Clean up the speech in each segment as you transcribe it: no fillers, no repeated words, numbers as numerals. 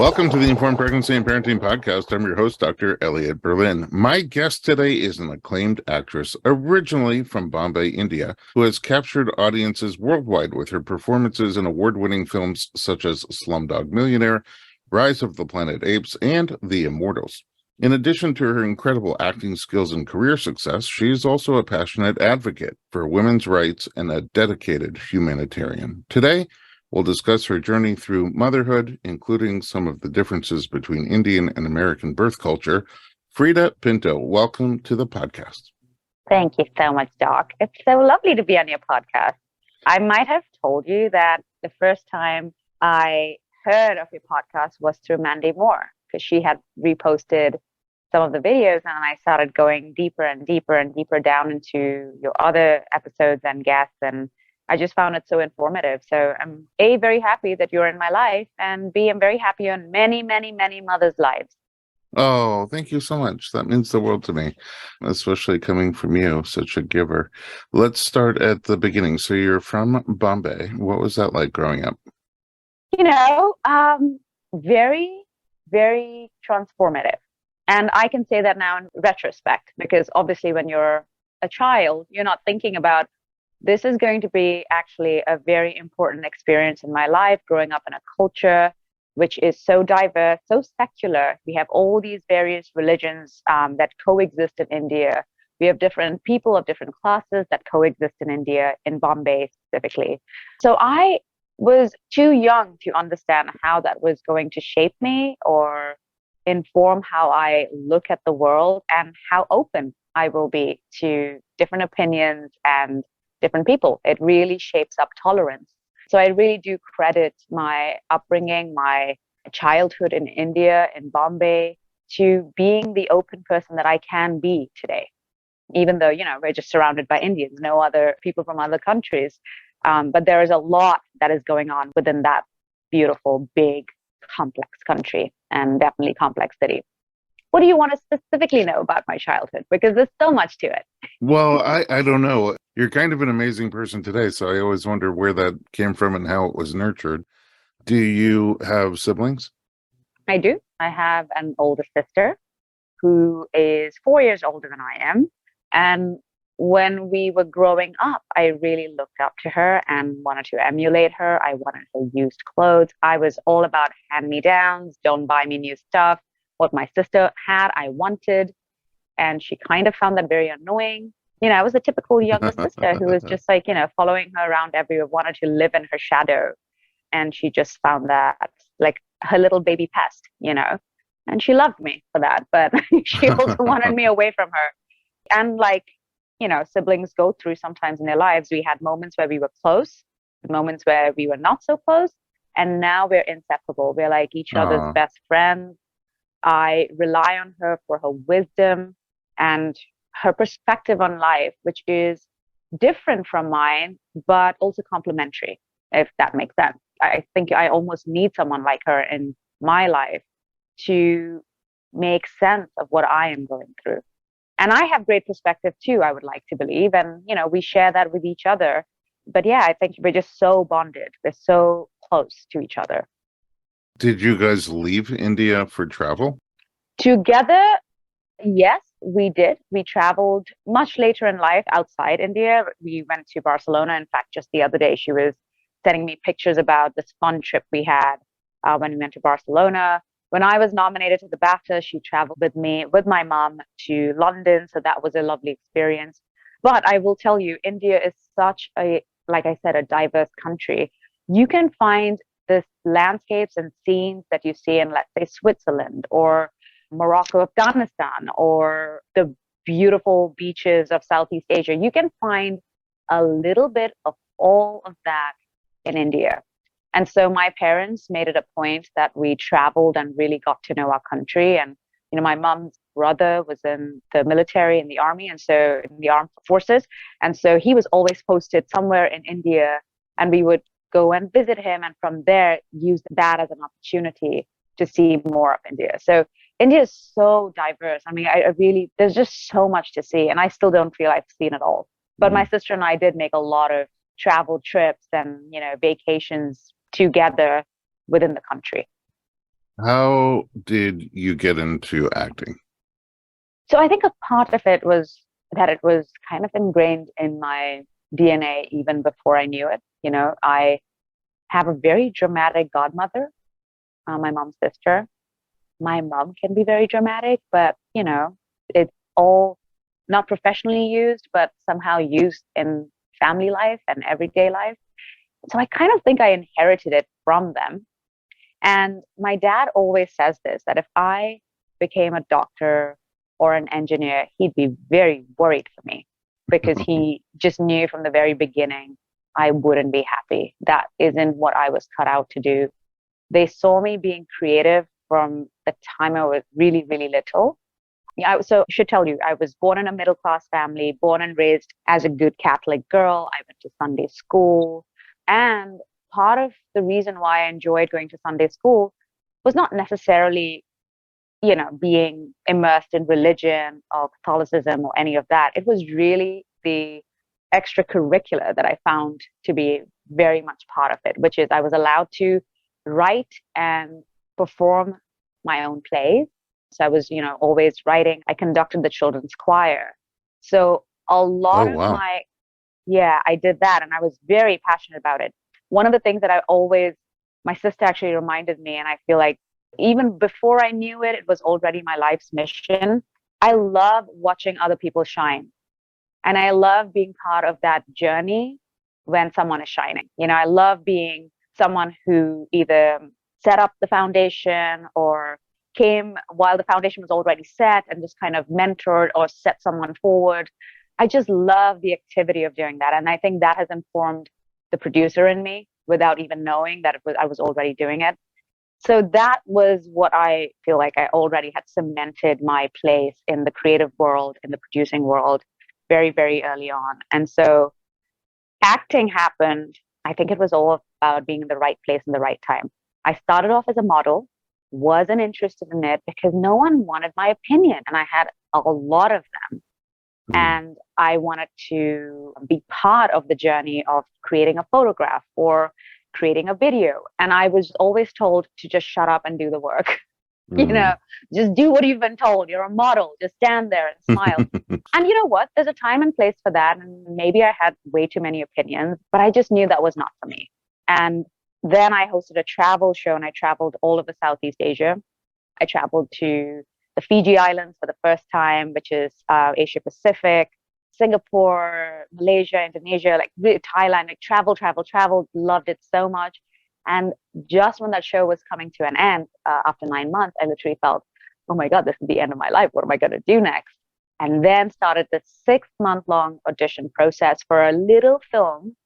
Welcome to the Informed Pregnancy and Parenting Podcast. I'm your host, Dr. Elliot Berlin. My guest today is an acclaimed actress, originally from Bombay, India, who has captured audiences worldwide with her performances in award-winning films such as Slumdog Millionaire, Rise of the Planet Apes, and The Immortals. In addition to her incredible acting skills and career success, she is also a passionate advocate for women's rights and a dedicated humanitarian. Today, we'll discuss her journey through motherhood, including some of the differences between Indian and American birth culture. Freida Pinto, welcome to the podcast. Thank you so much, Doc. It's so lovely to be on your podcast. I might have told you that the first time I heard of your podcast was through Mandy Moore, because she had reposted some of the videos, and I started going deeper and deeper and deeper down into your other episodes and guests, and I just found it so informative. So I'm A, very happy that you're in my life, and B, I'm very happy on many, many, many mothers' lives. Oh, thank you so much. That means the world to me, especially coming from you, such a giver. Let's start at the beginning. So you're from Bombay. What was that like growing up? Very, very transformative. And I can say that now in retrospect, because obviously when you're a child, you're not thinking about this is going to be actually a very important experience in my life, growing up in a culture which is so diverse, so secular. We have all these various religions that coexist in India. We have different people of different classes that coexist in India, in Bombay specifically. So I was too young to understand how that was going to shape me or inform how I look at the world and how open I will be to different opinions and different people. It really shapes up tolerance. So I really do credit my upbringing, my childhood in India, in Bombay, to being the open person that I can be today. Even though, we're just surrounded by Indians, no other people from other countries. But there is a lot that is going on within that beautiful, big, complex country, and definitely complex city. What do you want to specifically know about my childhood? Because there's so much to it. Well, I don't know. You're kind of an amazing person today, so I always wonder where that came from and how it was nurtured. Do you have siblings? I do. I have an older sister who is 4 years older than I am. And when we were growing up, I really looked up to her and wanted to emulate her. I wanted her used clothes. I was all about hand-me-downs, don't buy me new stuff. What my sister had, I wanted. And she kind of found that very annoying. I was a typical younger sister who was just like, following her around everywhere, wanted to live in her shadow. And she just found that like her little baby pest, and she loved me for that. But she also wanted me away from her. And siblings go through sometimes in their lives. We had moments where we were close, moments where we were not so close. And now we're inseparable. We're like each other's best friends. I rely on her for her wisdom and her perspective on life, which is different from mine, but also complementary, if that makes sense. I think I almost need someone like her in my life to make sense of what I am going through. And I have great perspective too, I would like to believe. And, we share that with each other. But yeah, I think we're just so bonded. We're so close to each other. Did you guys leave India for travel? Together, yes, we did. We traveled much later in life outside India. We went to Barcelona. In fact, just the other day, she was sending me pictures about this fun trip we had when we went to Barcelona. When I was nominated to the BAFTA, she traveled with me, with my mom, to London. So that was a lovely experience. But I will tell you, India is such like I said, a diverse country. You can find this landscapes and scenes that you see in, let's say, Switzerland or Morocco, Afghanistan, or the beautiful beaches of Southeast Asia. You can find a little bit of all of that in India. And so my parents made it a point that we traveled and really got to know our country. And, my mom's brother was in the military, in the army, and so in the armed forces. And so he was always posted somewhere in India, and we would go and visit him. And from there, use that as an opportunity to see more of India. So India is so diverse. I mean, I really, there's just so much to see. And I still don't feel I've seen it all. But my sister and I did make a lot of travel trips and, vacations together within the country. How did you get into acting? So I think a part of it was that it was kind of ingrained in my DNA even before I knew it. I have a very dramatic godmother, my mom's sister. My mom can be very dramatic, but it's all not professionally used, but somehow used in family life and everyday life. So I kind of think I inherited it from them. And my dad always says this, that if I became a doctor or an engineer, he'd be very worried for me because he just knew from the very beginning I wouldn't be happy. That isn't what I was cut out to do. They saw me being creative from the time I was really, really little. Yeah, so I should tell you, I was born in a middle class family, born and raised as a good Catholic girl. I went to Sunday school. And part of the reason why I enjoyed going to Sunday school was not necessarily, being immersed in religion or Catholicism or any of that. It was really the extracurricular that I found to be very much part of it, which is I was allowed to write and perform my own plays. So I was, always writing. I conducted the children's choir. So a Oh, lot of wow. yeah, I did that and I was very passionate about it. One of the things that my sister actually reminded me, and I feel like even before I knew it, it was already my life's mission. I love watching other people shine. And I love being part of that journey when someone is shining. I love being someone who either set up the foundation or came while the foundation was already set and just kind of mentored or set someone forward. I just love the activity of doing that. And I think that has informed the producer in me without even knowing that I was already doing it. So that was what I feel like I already had cemented my place in the creative world, in the producing world, very, very early on. And so acting happened. I think it was all about being in the right place in the right time. I started off as a model, wasn't interested in it because no one wanted my opinion. And I had a lot of them. Hmm. And I wanted to be part of the journey of creating a photograph or creating a video. And I was always told to just shut up and do the work. you Hmm. know, just do what you've been told. You're a model. Just stand there and smile. And you know what? There's a time and place for that. And maybe I had way too many opinions, but I just knew that was not for me. And then I hosted a travel show and I traveled all over Southeast Asia. I traveled to the Fiji Islands for the first time, which is Asia Pacific, Singapore, Malaysia, Indonesia, like really Thailand, like travel, loved it so much. And just when that show was coming to an end after 9 months, I literally felt, oh my God, this is the end of my life. What am I going to do next? And then started the 6 month long audition process for a little film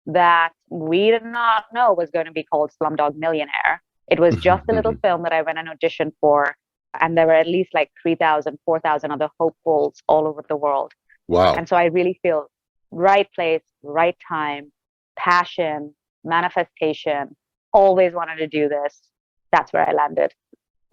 that we did not know was going to be called Slumdog Millionaire. It was just a little film that I went and auditioned for. And there were at least like 3,000, 4,000 other hopefuls all over the world. Wow. And so I really feel right place, right time, passion, manifestation, always wanted to do this. That's where I landed.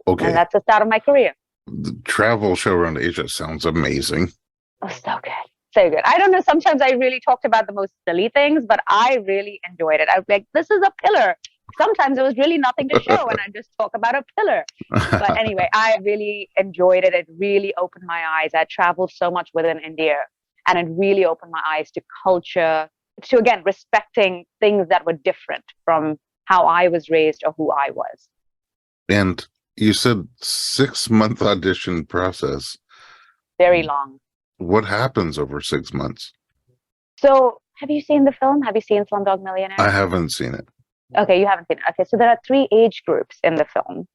And Okay. that's the start of my career. The travel show around Asia sounds amazing. Oh, so good. So good. I don't know. Sometimes I really talked about the most silly things, but I really enjoyed it. I was like, this is a pillar. Sometimes there was really nothing to show, and I just talk about a pillar. But anyway, I really enjoyed it. It really opened my eyes. I traveled so much within India, and it really opened my eyes to culture, to again, respecting things that were different from how I was raised or who I was. And you said 6 month audition process. Very long. What happens over 6 months? So, have you seen the film? Have you seen Slumdog I Millionaire? haven't seen it. Okay, you haven't seen it. Okay, so there are three age groups in the film.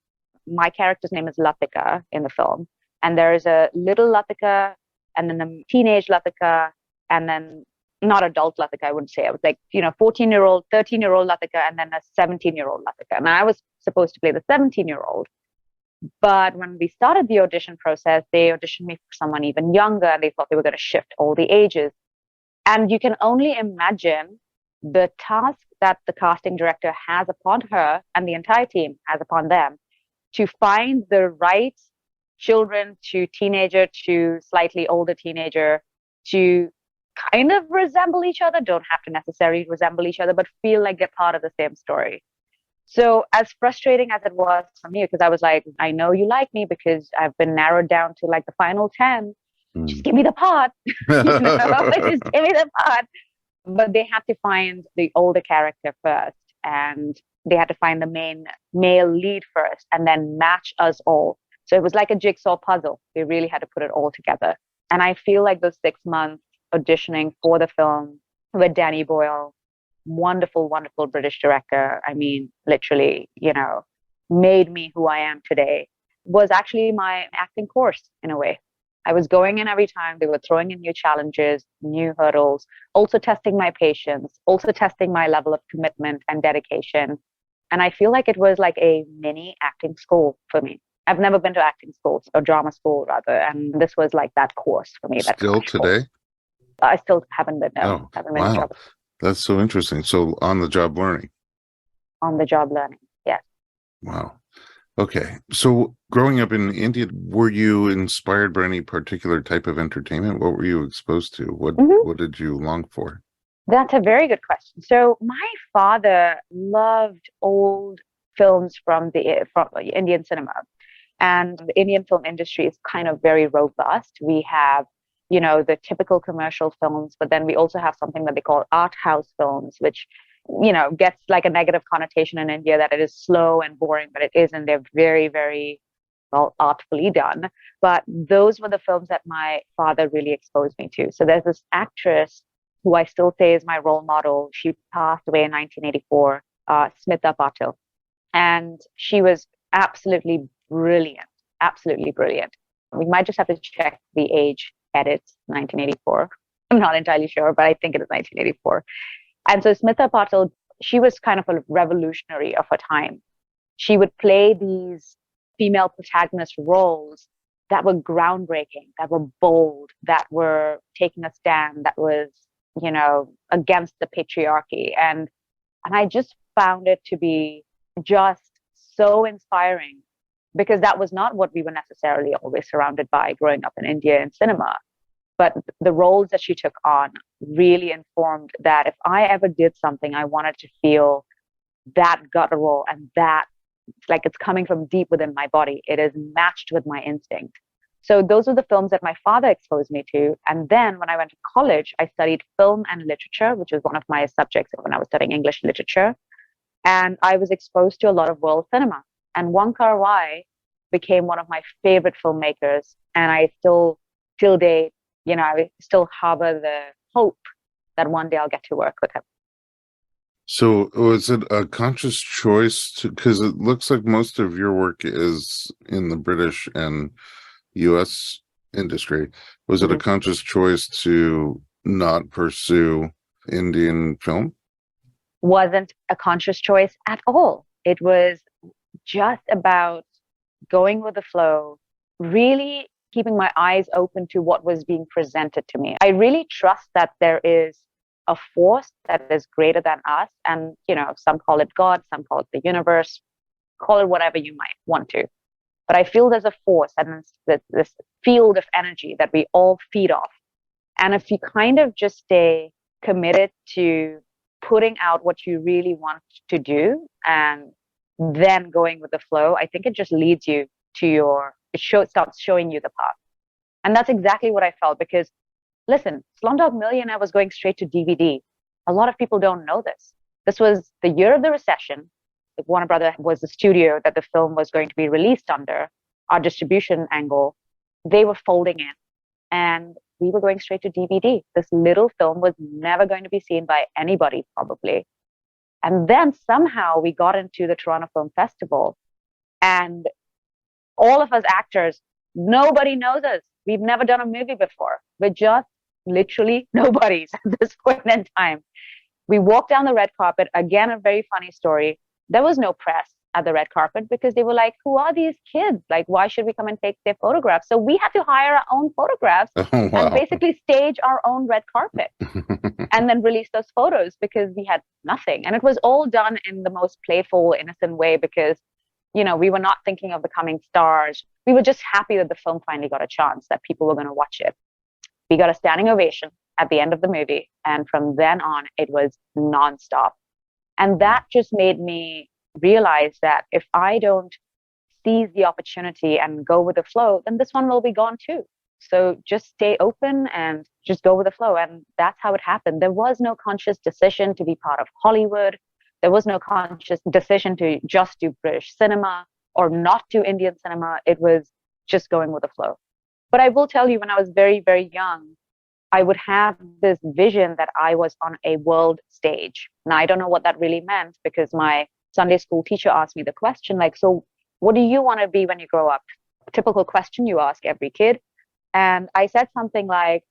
My character's name is Latika in the film, and there is a little Latika, and then the teenage Latika, and then not adult Latika, I wouldn't say. I was like, 14-year-old, 13-year-old Latika, and then a 17-year-old Latika. And I was supposed to play the 17-year-old. But when we started the audition process, they auditioned me for someone even younger, and they thought they were going to shift all the ages. And you can only imagine the task that the casting director has upon her and the entire team has upon them to find the right children to teenager to slightly older teenager to kind of resemble each other, don't have to necessarily resemble each other, but feel like they're part of the same story. So as frustrating as it was for me, because I was like, I know you like me because I've been narrowed down to like the final 10. Just give me the part, just give me the part. But they had to find the older character first, and they had to find the main male lead first, and then match us all. So it was like a jigsaw puzzle. They really had to put it all together. And I feel like those 6 months auditioning for the film with Danny Boyle, wonderful, wonderful British director. I mean, literally, made me who I am today, was actually my acting course in a way. I was going in every time. They were throwing in new challenges, new hurdles, also testing my patience, also testing my level of commitment and dedication. And I feel like it was like a mini acting school for me. I've never been to acting school or drama school rather. And this was like that course for me. Still today? I still haven't been there. Oh, haven't been wow. That's so interesting. So on the job learning. On the job learning. Yes. Wow. Okay. So growing up in India, were you inspired by any particular type of entertainment? What were you exposed to? What did you long for? That's a very good question. So my father loved old films from Indian cinema. And the Indian film industry is kind of very robust. We have, the typical commercial films, but then we also have something that they call art house films, which gets like a negative connotation in India that it is slow and boring, but it isn't. They're very, very well artfully done. But those were the films that my father really exposed me to. So there's this actress who I still say is my role model. She passed away in 1984, Smita Patil. And she was absolutely brilliant, absolutely brilliant. We might just have to check the age edits, 1984. I'm not entirely sure, but I think it is 1984. And so Smita Patil, she was kind of a revolutionary of her time. She would play these female protagonist roles that were groundbreaking, that were bold, that were taking a stand, that was, against the patriarchy. And I just found it to be just so inspiring because that was not what we were necessarily always surrounded by growing up in India in cinema. But the roles that she took on really informed that if I ever did something, I wanted to feel that guttural and that like it's coming from deep within my body. It is matched with my instinct. So those were the films that my father exposed me to. And then when I went to college, I studied film and literature, which was one of my subjects when I was studying English literature. And I was exposed to a lot of world cinema. And Wong Kar-wai became one of my favorite filmmakers. And I still, till date, I still harbor the hope that one day I'll get to work with him. So was it a conscious choice because it looks like most of your work is in the British and US industry. Was it a conscious choice to not pursue Indian film? Wasn't a conscious choice at all. It was just about going with the flow, really keeping my eyes open to what was being presented to me. I really trust that there is a force that is greater than us. And, some call it God, some call it the universe, call it whatever you might want to. But I feel there's a force and this field of energy that we all feed off. And if you kind of just stay committed to putting out what you really want to do and then going with the flow, I think it just leads you to starts showing you the path. And that's exactly what I felt because, listen, Slumdog Millionaire was going straight to DVD. A lot of people don't know this. This was the year of the recession. Warner Brothers was the studio that the film was going to be released under. Our distribution angle, they were folding in and we were going straight to DVD. This little film was never going to be seen by anybody probably. And then somehow we got into the Toronto Film Festival and all of us actors, nobody knows us. We've never done a movie before. We're just literally nobodies at this point in time. We walked down the red carpet. Again, a very funny story. There was no press at the red carpet because they were like, who are these kids? Like, why should we come and take their photographs? So we had to hire our own photographs and basically stage our own red carpet and then release those photos because we had nothing. And it was all done in the most playful, innocent way because, we were not thinking of becoming stars. We were just happy that the film finally got a chance, that people were going to watch it. We got a standing ovation at the end of the movie. And from then on, it was nonstop. And that just made me realized that if I don't seize the opportunity and go with the flow, then this one will be gone too. So just stay open and just go with the flow. And that's how it happened. There was no conscious decision to be part of Hollywood. There was no conscious decision to just do British cinema or not do Indian cinema. It was just going with the flow. But I will tell you, when I was very, very young, I would have this vision that I was on a world stage. Now, I don't know what that really meant, because my Sunday school teacher asked me the question, like, so what do you want to be when you grow up? Typical question you ask every kid. And I said something like,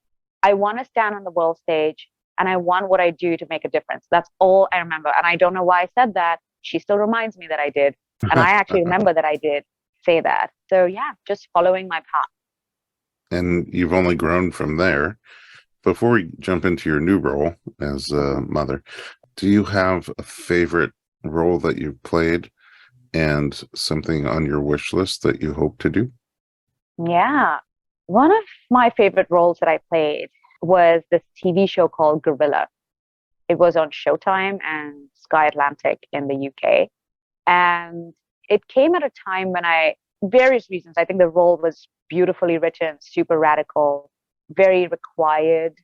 I want to stand on the world stage and I want what I do to make a difference. That's all I remember. And I don't know why I said that. She still reminds me that I did. And I actually remember that I did say that. So yeah, just following my path. And you've only grown from there. Before we jump into your new role as a mother, do you have a favorite role that you've played and something on your wish list that you hope to do? Yeah. One of my favorite roles that I played was this TV show called Gorilla. It was on Showtime and Sky Atlantic in the UK. And it came at a time when various reasons, I think the role was beautifully written, super radical, very required.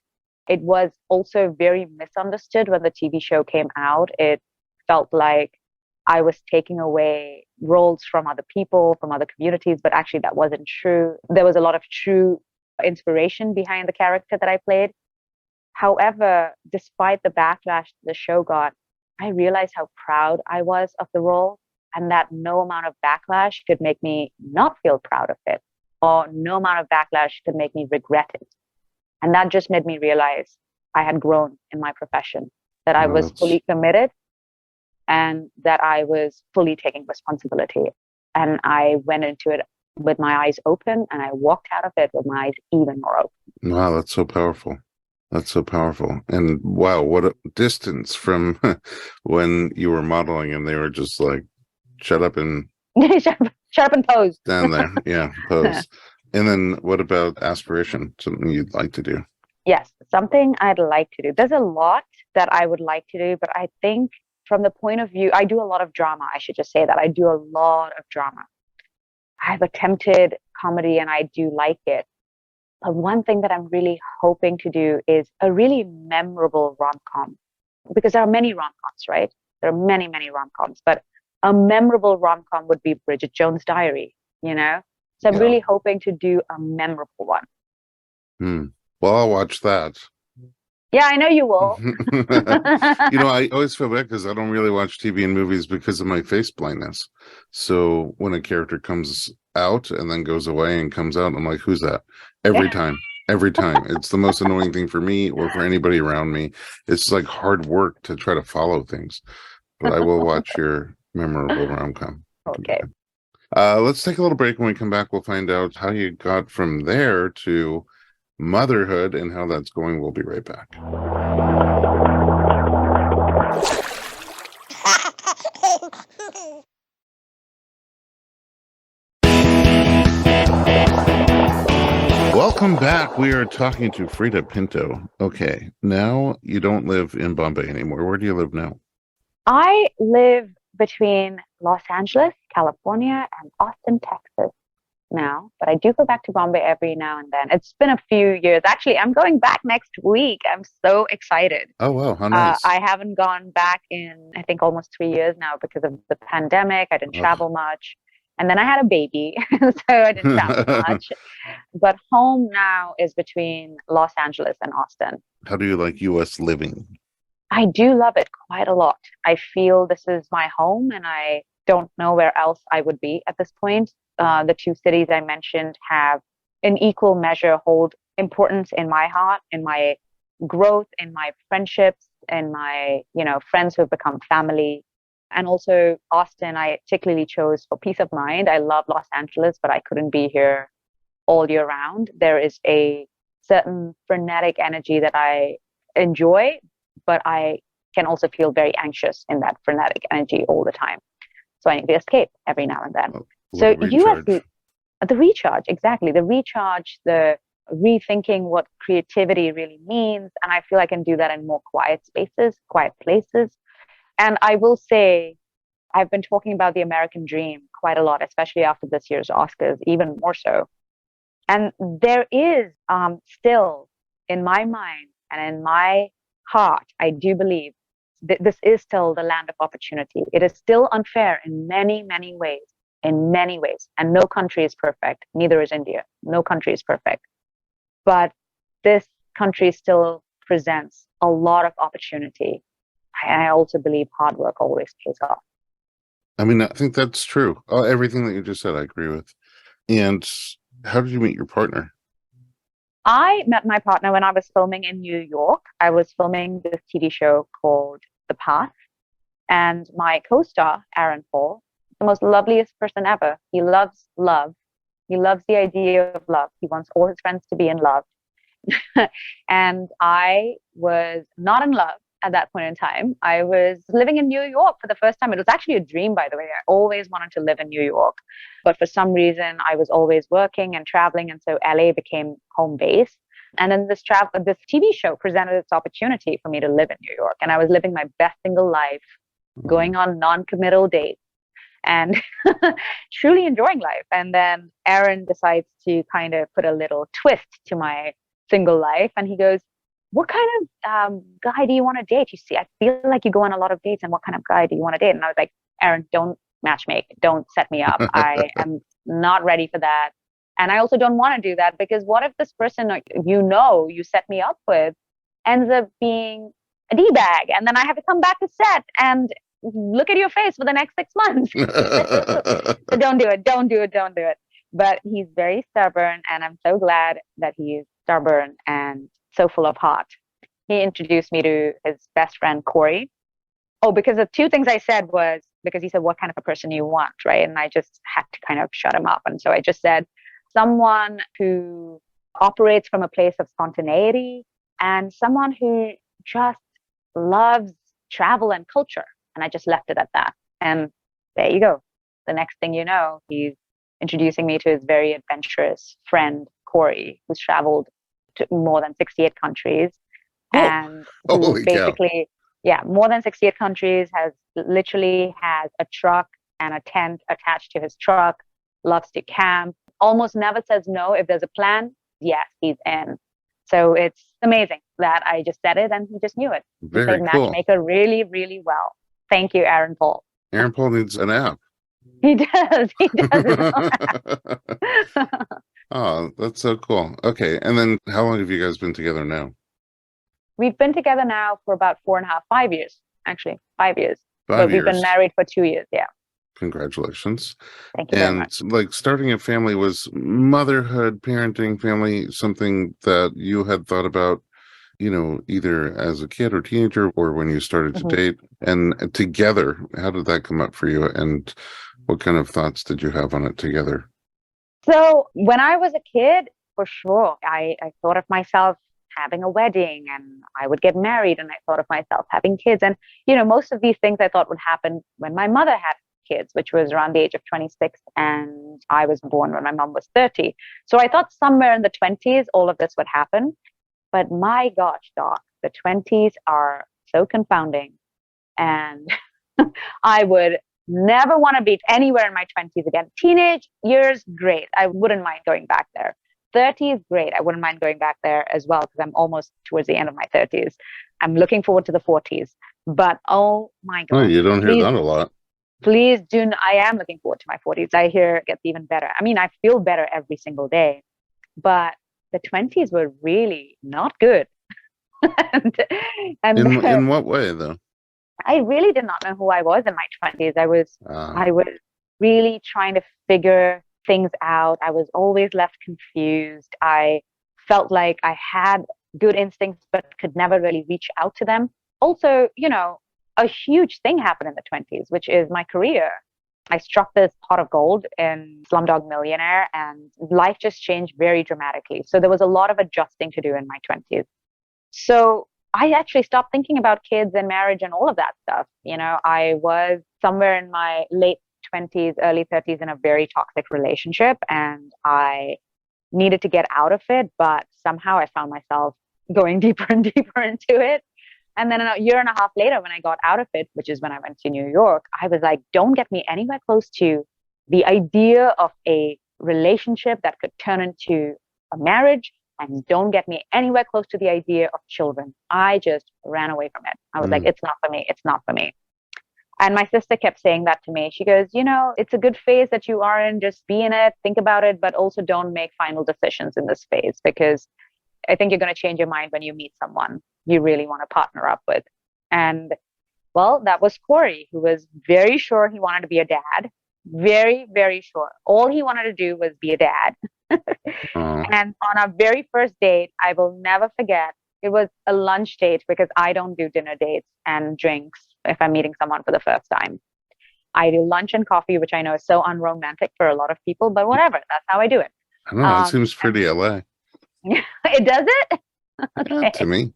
It was also very misunderstood when the TV show came out. It felt like I was taking away roles from other people, from other communities, but actually that wasn't true. There was a lot of true inspiration behind the character that I played. However, despite the backlash the show got, I realized how proud I was of the role, and that no amount of backlash could make me not feel proud of it, or no amount of backlash could make me regret it. And that just made me realize I had grown in my profession, that I was fully committed and that I was fully taking responsibility. And I went into it with my eyes open, and I walked out of it with my eyes even more open. Wow, that's so powerful. That's so powerful. And wow, what a distance from when you were modeling and they were just like, shut up and shut up and pose. Stand there. Yeah, pose. And then what about aspiration? Something you'd like to do? Yes, something I'd like to do. There's a lot that I would like to do, but I think from the point of view, I do a lot of drama. I should just say that I do a lot of drama. I've attempted comedy and I do like it. But one thing that I'm really hoping to do is a really memorable rom-com, because there are many rom-coms, right? There are many, many rom-coms, but a memorable rom-com would be Bridget Jones' Diary, you know? So I'm really hoping to do a memorable one. Well, I'll watch that. Yeah, I know you will. I always feel bad because I don't really watch TV and movies because of my face blindness. So when a character comes out and then goes away and comes out, I'm like, who's that? Every time. It's the most annoying thing for me or for anybody around me. It's like hard work to try to follow things. But I will watch your memorable rom-com. Okay. Let's take a little break. When we come back, we'll find out how you got from there to motherhood and how that's going. We'll be right back. Welcome back. We are talking to Freida Pinto. Okay, now you don't live in Bombay anymore. Where do you live now? I live between Los Angeles, California, and Austin, Texas now, but I do go back to Bombay every now and then. It's been a few years. Actually, I'm going back next week. I'm so excited. Oh, wow. How nice. I haven't gone back in, I think, almost 3 years now because of the pandemic. I didn't travel much. And then I had a baby, so I didn't travel much. But home now is between Los Angeles and Austin. How do you like U.S. living? I do love it quite a lot. I feel this is my home and I don't know where else I would be at this point. The two cities I mentioned have in equal measure hold importance in my heart, in my growth, in my friendships, in my, friends who have become family. And also Austin, I particularly chose for peace of mind. I love Los Angeles, but I couldn't be here all year round. There is a certain frenetic energy that I enjoy, but I can also feel very anxious in that frenetic energy all the time. So I need to escape every now and then. So the recharge, exactly. The recharge, the rethinking what creativity really means. And I feel I can do that in more quiet spaces, quiet places. And I will say, I've been talking about the American dream quite a lot, especially after this year's Oscars, even more so. And there is still in my mind and in my heart, I do believe this is still the land of opportunity. It is still unfair in many, many ways, in many ways. And no country is perfect. Neither is India. No country is perfect. But this country still presents a lot of opportunity. I also believe hard work always pays off. I mean, I think that's true. Everything that you just said, I agree with. And how did you meet your partner? I met my partner when I was filming in New York. I was filming this TV show called The Path. And my co-star, Aaron Paul, the most loveliest person ever. He loves love. He loves the idea of love. He wants all his friends to be in love. And I was not in love at that point in time. I was living in New York for the first time. It was actually a dream, by the way. I always wanted to live in New York. But for some reason, I was always working and traveling. And so LA became home base. And then this TV show presented its opportunity for me to live in New York. And I was living my best single life, going on non-committal dates and truly enjoying life. And then Aaron decides to kind of put a little twist to my single life. And he goes, what kind of guy do you want to date? You see, I feel like you go on a lot of dates, and what kind of guy do you want to date? And I was like, Aaron, don't matchmake. Don't set me up. I am not ready for that. And I also don't want to do that, because what if this person you set me up with ends up being a D-bag, and then I have to come back to set and look at your face for the next 6 months. So don't do it. But he's very stubborn, and I'm so glad that he's stubborn and so full of heart. He introduced me to his best friend, Corey. Oh, because the two things I said was, because he said, what kind of a person you want, right? And I just had to kind of shut him up. And so I just said, someone who operates from a place of spontaneity and someone who just loves travel and culture. And I just left it at that. And there you go. The next thing you know, he's introducing me to his very adventurous friend, Corey, who's traveled to more than 68 countries. And who basically, more than 68 countries, has a truck and a tent attached to his truck, loves to camp, almost never says no if there's a plan. Yes, he's in. So it's amazing that I just said it and he just knew it. Very he played cool. Matchmaker really, really well. Thank you, Aaron Paul. Aaron Paul needs an app. He does. He does. Oh, that's so cool. Okay. And then how long have you guys been together now? We've been together now for about 5 years, actually. 5 years. 5 but years. We've been married for 2 years. Yeah. Congratulations. Thank you very much. Like starting a family, was motherhood, parenting, family something that you had thought about, either as a kid or teenager or when you started to date? And together, how did that come up for you? And what kind of thoughts did you have on it together? So when I was a kid, for sure, I thought of myself having a wedding and I would get married, and I thought of myself having kids. And, most of these things I thought would happen when my mother had kids, which was around the age of 26, and I was born when my mom was 30. So I thought somewhere in the 20s, all of this would happen. But my gosh, Doc, the 20s are so confounding. And I would never want to be anywhere in my 20s again. Teenage years, great. I wouldn't mind going back there. 30s, great. I wouldn't mind going back there as well, because I'm almost towards the end of my 30s. I'm looking forward to the 40s. But oh my God. Oh, you don't hear that a lot. Please do. I am looking forward to my 40s. I hear it gets even better. I mean, I feel better every single day. But the 20s were really not good. and in what way, though? I really did not know who I was in my 20s. I was really trying to figure things out. I was always left confused. I felt like I had good instincts, but could never really reach out to them. Also, a huge thing happened in the 20s, which is my career. I struck this pot of gold in Slumdog Millionaire, and life just changed very dramatically. So there was a lot of adjusting to do in my 20s. So I actually stopped thinking about kids and marriage and all of that stuff. I was somewhere in my late 20s, early 30s in a very toxic relationship, and I needed to get out of it. But somehow I found myself going deeper and deeper into it. And then a year and a half later, when I got out of it, which is when I went to New York, I was like, don't get me anywhere close to the idea of a relationship that could turn into a marriage. And don't get me anywhere close to the idea of children. I just ran away from it. I was like, it's not for me. It's not for me. And my sister kept saying that to me. She goes, it's a good phase that you are in. Just be in it, think about it, but also don't make final decisions in this phase, because I think you're going to change your mind when you meet someone you really want to partner up with. And well, that was Corey, who was very sure he wanted to be a dad. Very, very sure. All he wanted to do was be a dad. And on our very first date, I will never forget, it was a lunch date, because I don't do dinner dates and drinks if I'm meeting someone for the first time. I do lunch and coffee, which I know is so unromantic for a lot of people, but whatever, that's how I do it. I don't know. It seems pretty LA. It does it? Okay. Yeah, to me.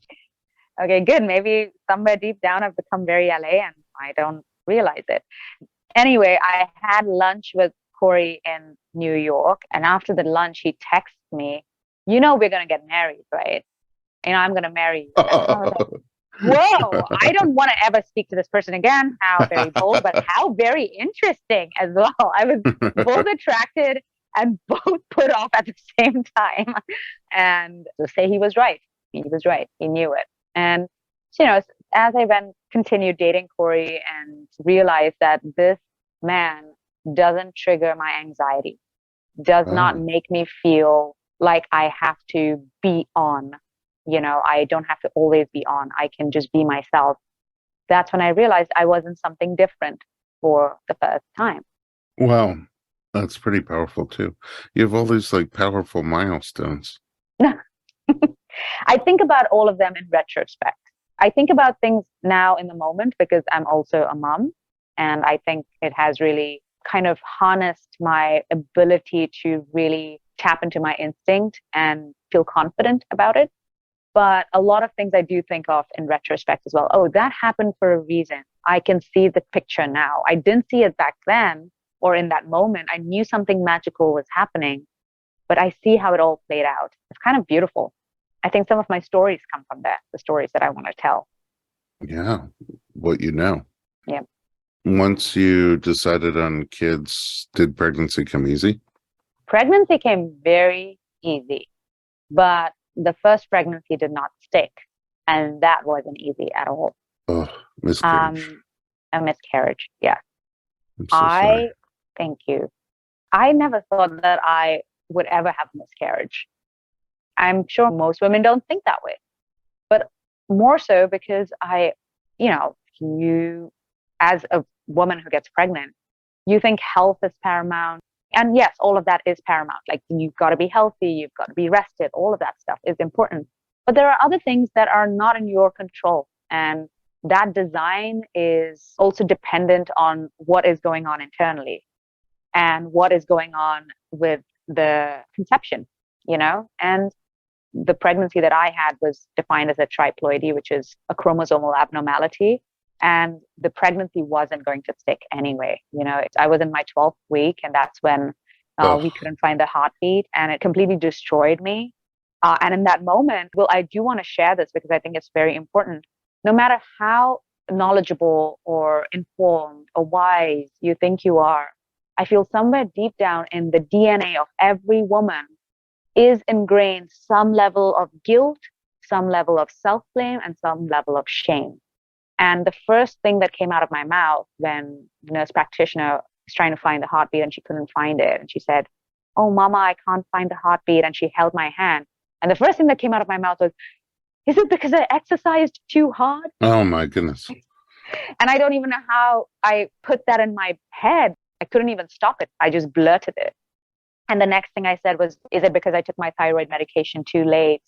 Okay, good. Maybe somewhere deep down I've become very LA and I don't realize it. Anyway, I had lunch with Corey in New York. And after the lunch, he texts me, we're going to get married, right? I'm going to marry you. And I was like, whoa, I don't want to ever speak to this person again. How very bold, but how very interesting as well. I was both attracted and both put off at the same time. And to say he was right. He was right. He knew it. And, as I continued dating Corey and realized that this man doesn't trigger my anxiety, does not make me feel like I have to be on, I don't have to always be on. I can just be myself. That's when I realized I wasn't something different for the first time. Wow. That's pretty powerful too. You have all these powerful milestones. I think about all of them in retrospect. I think about things now in the moment because I'm also a mom. And I think it has really kind of harnessed my ability to really tap into my instinct and feel confident about it. But a lot of things I do think of in retrospect as well. Oh, that happened for a reason. I can see the picture now. I didn't see it back then or in that moment. I knew something magical was happening, but I see how it all played out. It's kind of beautiful. I think some of my stories come from that, the stories that I want to tell. Yeah, what you know. Yeah. Once you decided on kids, did pregnancy come easy? Pregnancy came very easy, but the first pregnancy did not stick. And that wasn't easy at all. Oh, miscarriage. A miscarriage, yeah. I'm so sorry. Thank you. I never thought that I would ever have a miscarriage. I'm sure most women don't think that way, but more so because you, as a woman who gets pregnant, you think health is paramount. And yes, all of that is paramount. You've got to be healthy, you've got to be rested. All of that stuff is important. But there are other things that are not in your control. And that design is also dependent on what is going on internally and what is going on with the conception, and the pregnancy that I had was defined as a triploidy, which is a chromosomal abnormality. And the pregnancy wasn't going to stick anyway. I was in my 12th week, and that's when we couldn't find the heartbeat, and it completely destroyed me. And in that moment, I do want to share this because I think it's very important. No matter how knowledgeable or informed or wise you think you are, I feel somewhere deep down in the DNA of every woman is ingrained some level of guilt, some level of self-blame, and some level of shame. And the first thing that came out of my mouth when the nurse practitioner was trying to find the heartbeat and she couldn't find it, and she said, "Oh, Mama, I can't find the heartbeat." And she held my hand. And the first thing that came out of my mouth was, "Is it because I exercised too hard?" Oh, my goodness. And I don't even know how I put that in my head. I couldn't even stop it. I just blurted it. And the next thing I said was, "Is it because I took my thyroid medication too late?"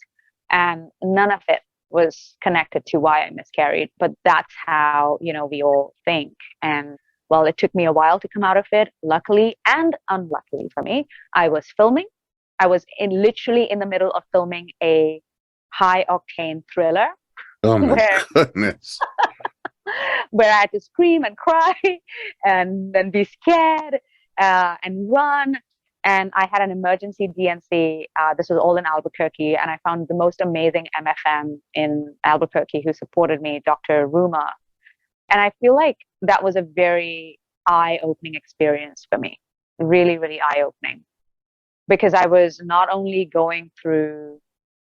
And none of it was connected to why I miscarried. But that's how, we all think. And well, it took me a while to come out of it. Luckily and unluckily for me, I was filming. I was literally in the middle of filming a high octane thriller. Oh my goodness. Where I had to scream and cry and then be scared and run. And I had an emergency DNC. This was all in Albuquerque. And I found the most amazing MFM in Albuquerque who supported me, Dr. Ruma. And I feel like that was a very eye-opening experience for me. Really, really eye-opening. Because I was not only going through,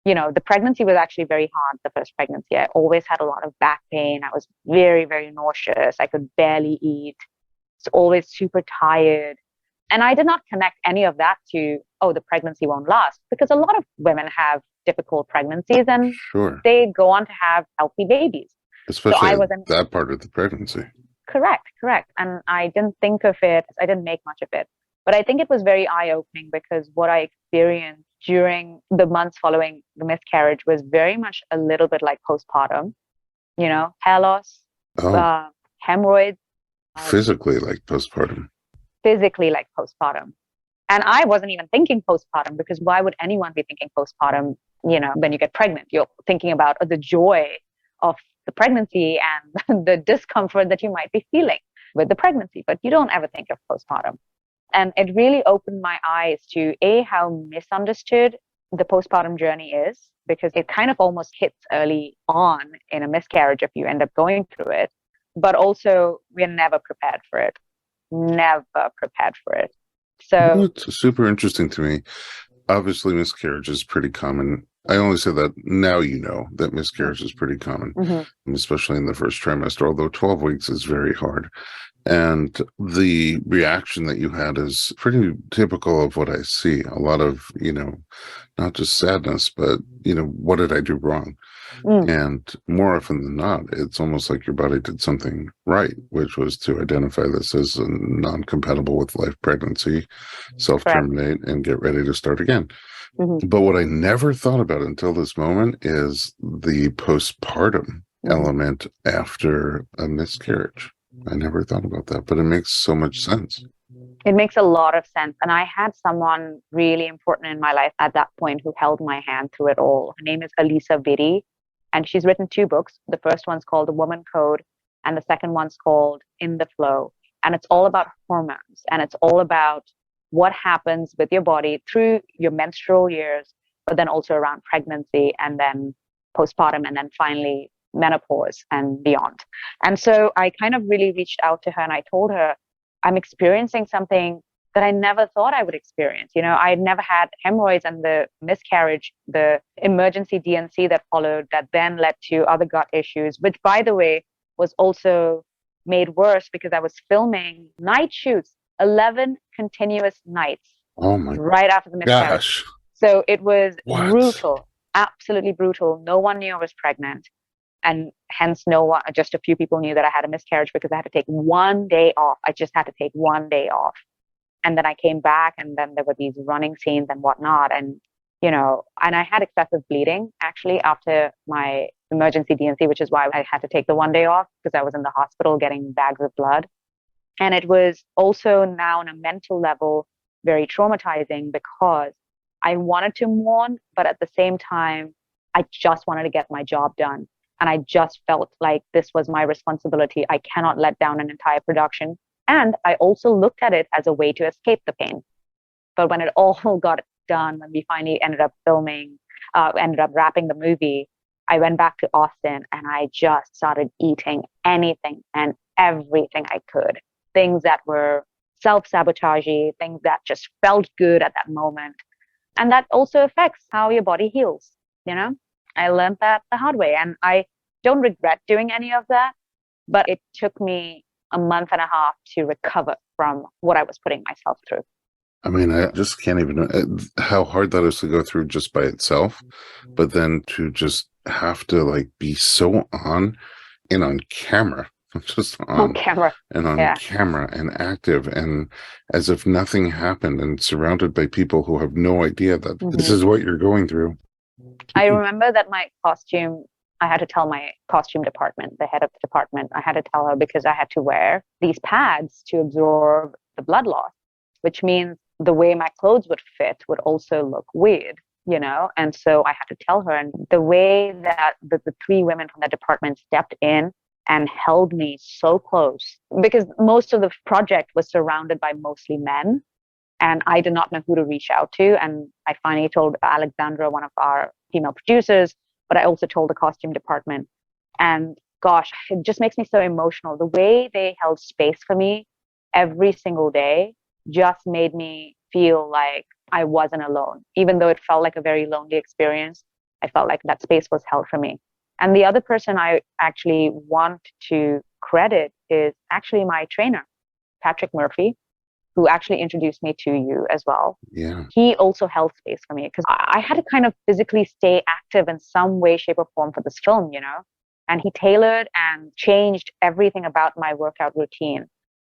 the pregnancy was actually very hard, the first pregnancy. I always had a lot of back pain. I was very, very nauseous. I could barely eat. Was always super tired. And I did not connect any of that to, oh, the pregnancy won't last, because a lot of women have difficult pregnancies and Sure. they go on to have healthy babies. Especially I wasn't that part of the pregnancy. correct. And I didn't think of it, I didn't make much of it. But I think it was very eye-opening because what I experienced during the months following the miscarriage was very much a little bit like postpartum, hair loss, Oh, hemorrhoids, physically like postpartum. physically like postpartum. And I wasn't even thinking postpartum because why would anyone be thinking postpartum, when you get pregnant? You're thinking about the joy of the pregnancy and the discomfort that you might be feeling with the pregnancy, but you don't ever think of postpartum. And it really opened my eyes to how misunderstood the postpartum journey is, because it kind of almost hits early on in a miscarriage if you end up going through it. But also, we're never prepared for it. Never prepared for it. So It's super interesting to me. Obviously, miscarriage is pretty common. I only say that now that miscarriage is pretty common, especially in the first trimester, although 12 weeks is very hard. And the reaction that you had is pretty typical of what I see. A lot of, not just sadness, but, what did I do wrong? And more often than not, it's almost like your body did something right, which was to identify this as a non-compatible with life pregnancy, self-terminate, and get ready to start again. But what I never thought about until this moment is the postpartum element after a miscarriage. I never thought about that, but it makes so much sense. It makes a lot of sense. And I had someone really important in my life at that point who held my hand through it all. Her name is Alisa Vitti, and she's written 2 books. The first one's called The Woman Code, and the second one's called In the Flow. And it's all about hormones, and it's all about what happens with your body through your menstrual years, but then also around pregnancy and then postpartum, and then finally menopause and beyond. And so I kind of really reached out to her and I told her, I'm experiencing something that I never thought I would experience. I had never had hemorrhoids, and the miscarriage, the emergency DNC that followed, that then led to other gut issues, which, by the way, was also made worse because I was filming night shoots, 11 continuous nights Oh my right after the miscarriage. gosh. So it was What? brutal, absolutely brutal. No one knew I was pregnant. And hence, just a few people knew that I had a miscarriage because I had to take 1 day off. I just had to take 1 day off. And then I came back, and then there were these running scenes and whatnot. And, and I had excessive bleeding actually after my emergency DNC, which is why I had to take the 1 day off, because I was in the hospital getting bags of blood. And it was also now on a mental level very traumatizing because I wanted to mourn, but at the same time, I just wanted to get my job done. And I just felt like this was my responsibility. I cannot let down an entire production. And I also looked at it as a way to escape the pain. But when it all got done, when we finally ended up wrapping the movie, I went back to Austin and I just started eating anything and everything I could. Things that were self-sabotaging, things that just felt good at that moment. And that also affects how your body heals, I learned that the hard way, and I don't regret doing any of that, but it took me a month and a half to recover from what I was putting myself through. I mean, I just can't even know how hard that is to go through just by itself, but then to just have to be so on camera, just on camera and on camera and active, and as if nothing happened, and surrounded by people who have no idea that this is what you're going through. I remember that I had to tell my costume department, the head of the department, I had to tell her because I had to wear these pads to absorb the blood loss, which means the way my clothes would fit would also look weird, And so I had to tell her, and the way that the 3 women from the department stepped in and held me so close, because most of the project was surrounded by mostly men. And I did not know who to reach out to. And I finally told Alexandra, one of our female producers, but I also told the costume department. And gosh, it just makes me so emotional. The way they held space for me every single day just made me feel like I wasn't alone. Even though it felt like a very lonely experience, I felt like that space was held for me. And the other person I actually want to credit is actually my trainer, Patrick Murphy, who actually introduced me to you as well. Yeah. He also held space for me because I had to kind of physically stay active in some way, shape, or form for this film, And he tailored and changed everything about my workout routine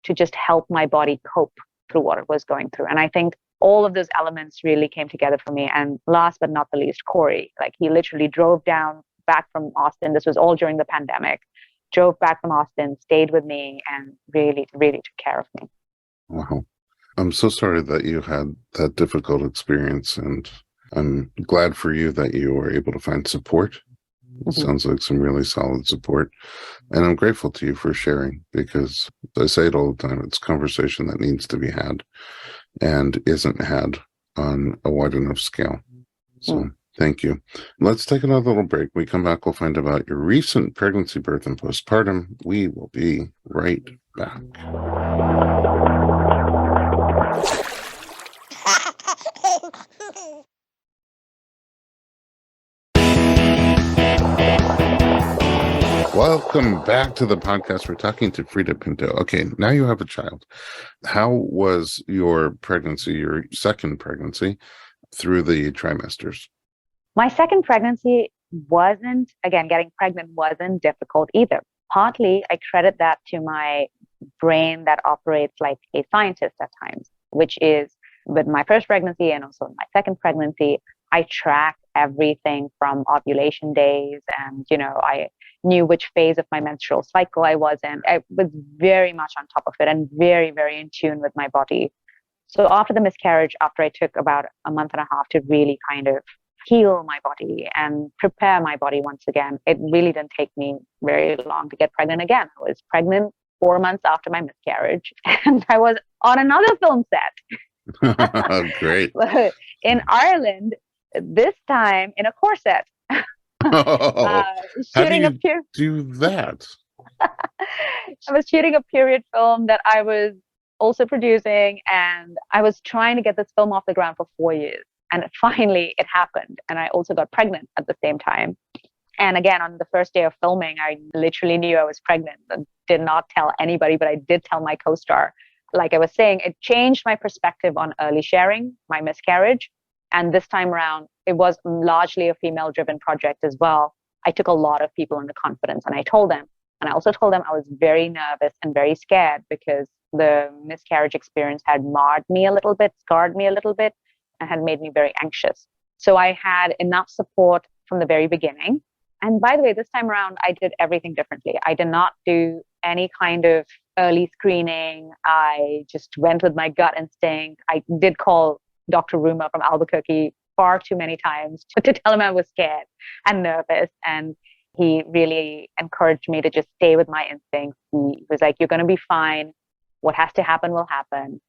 to just help my body cope through what it was going through. And I think all of those elements really came together for me. And last but not the least, Corey, like he literally drove back from Austin. This was all during the pandemic. Drove back from Austin, stayed with me, and really, really took care of me. Wow. I'm so sorry that you had that difficult experience, and I'm glad for you that you were able to find support. It sounds like some really solid support. And I'm grateful to you for sharing, because I say it all the time, it's a conversation that needs to be had and isn't had on a wide enough scale. So thank you. Let's take another little break. We come back, we'll find about your recent pregnancy, birth, and postpartum. We will be right back. Welcome back to the podcast. We're talking to Freida Pinto. Okay, now you have a child. How was your pregnancy, your second pregnancy, through the trimesters? My second pregnancy wasn't, again, getting pregnant wasn't difficult either. Partly, I credit that to my brain that operates like a scientist at times, which is with my first pregnancy and also my second pregnancy, I tracked everything from ovulation days and, I knew which phase of my menstrual cycle I was in. I was very much on top of it and very, very in tune with my body. So after the miscarriage, after I took about a month and a half to really kind of heal my body and prepare my body once again, it really didn't take me very long to get pregnant again. I was pregnant 4 months after my miscarriage, and I was on another film set. Great. In Ireland, this time in a corset. How do you do that? I was shooting a period film that I was also producing, and I was trying to get this film off the ground for 4 years. And finally it happened. And I also got pregnant at the same time. And again, on the first day of filming, I literally knew I was pregnant. I did not tell anybody, but I did tell my co-star. Like I was saying, it changed my perspective on early sharing, my miscarriage. And this time around, it was largely a female-driven project as well. I took a lot of people into confidence, and I told them. And I also told them I was very nervous and very scared because the miscarriage experience had marred me a little bit, scarred me a little bit, and had made me very anxious. So I had enough support from the very beginning. And by the way, this time around, I did everything differently. I did not do any kind of early screening. I just went with my gut instinct. I did call Dr. Ruma from Albuquerque far too many times to tell him I was scared and nervous. And he really encouraged me to just stay with my instincts. He was like, you're going to be fine. What has to happen will happen,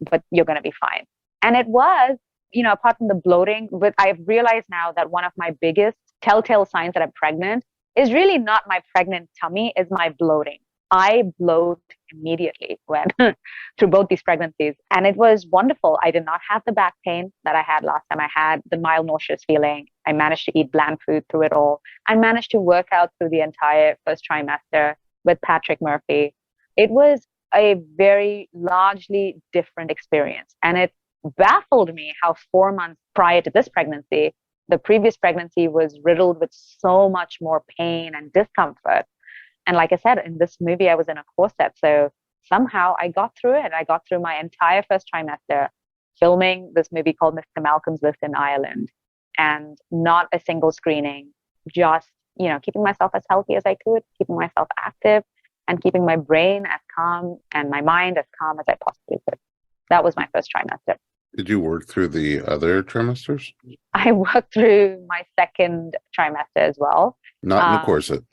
but you're going to be fine. And it was, apart from the bloating, but I've realized now that one of my biggest telltale signs that I'm pregnant is really not my pregnant tummy, is my bloating. I bloat immediately when through both these pregnancies. And it was wonderful. I did not have the back pain that I had last time. I had the mild nauseous feeling. I managed to eat bland food through it all. I managed to work out through the entire first trimester with Patrick Murphy. It was a very largely different experience. And it baffled me how 4 months prior to this pregnancy, the previous pregnancy was riddled with so much more pain and discomfort. And like I said, in this movie, I was in a corset. So somehow I got through it. I got through my entire first trimester filming this movie called Mr. Malcolm's List in Ireland, and not a single screening, just, keeping myself as healthy as I could, keeping myself active, and keeping my brain as calm and my mind as calm as I possibly could. That was my first trimester. Did you work through the other trimesters? I worked through my second trimester as well. Not in a corset.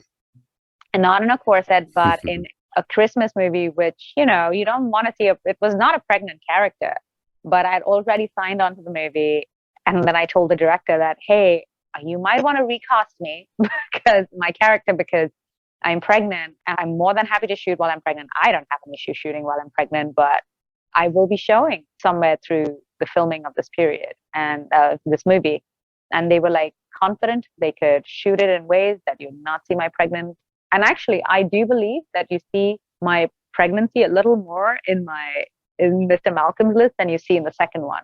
And not in a corset, but in a Christmas movie, which, you don't want to see. It was not a pregnant character. but I'd already signed on to the movie. And then I told the director that, hey, you might want to recast me because my character, because I'm pregnant and I'm more than happy to shoot while I'm pregnant. I don't have an issue shooting while I'm pregnant, but I will be showing somewhere through the filming of this period and this movie. And they were like confident they could shoot it in ways that you not see my pregnant. And actually, I do believe that you see my pregnancy a little more in Mr. Malcolm's list than you see in the second one.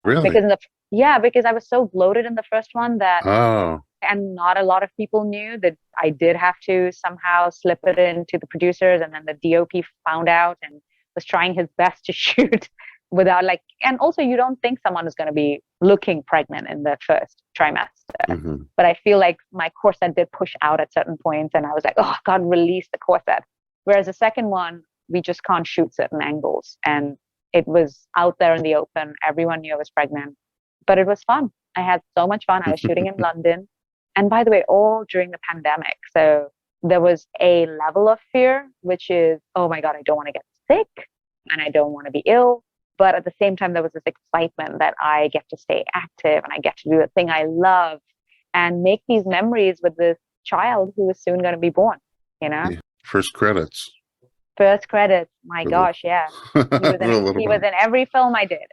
Really? Because I was so bloated in the first one that, Oh, and not a lot of people knew that I did have to somehow slip it into the producers, and then the DOP found out and was trying his best to shoot without and also you don't think someone is going to be looking pregnant in the first trimester. mhm. But I feel like my corset did push out at certain points, and I was like, oh God, release the corset. Whereas the second one, we just can't shoot certain angles. And it was out there in the open. Everyone knew I was pregnant, but it was fun. I had so much fun. I was shooting in London. And by the way, all during the pandemic. So there was a level of fear, which is, oh my God, I don't want to get sick and I don't want to be ill. But at the same time, there was this excitement that I get to stay active and I get to do the thing I love and make these memories with this child who is soon going to be born, you know? Yeah. First credits. First credits. My gosh, yeah. He was in every film I did.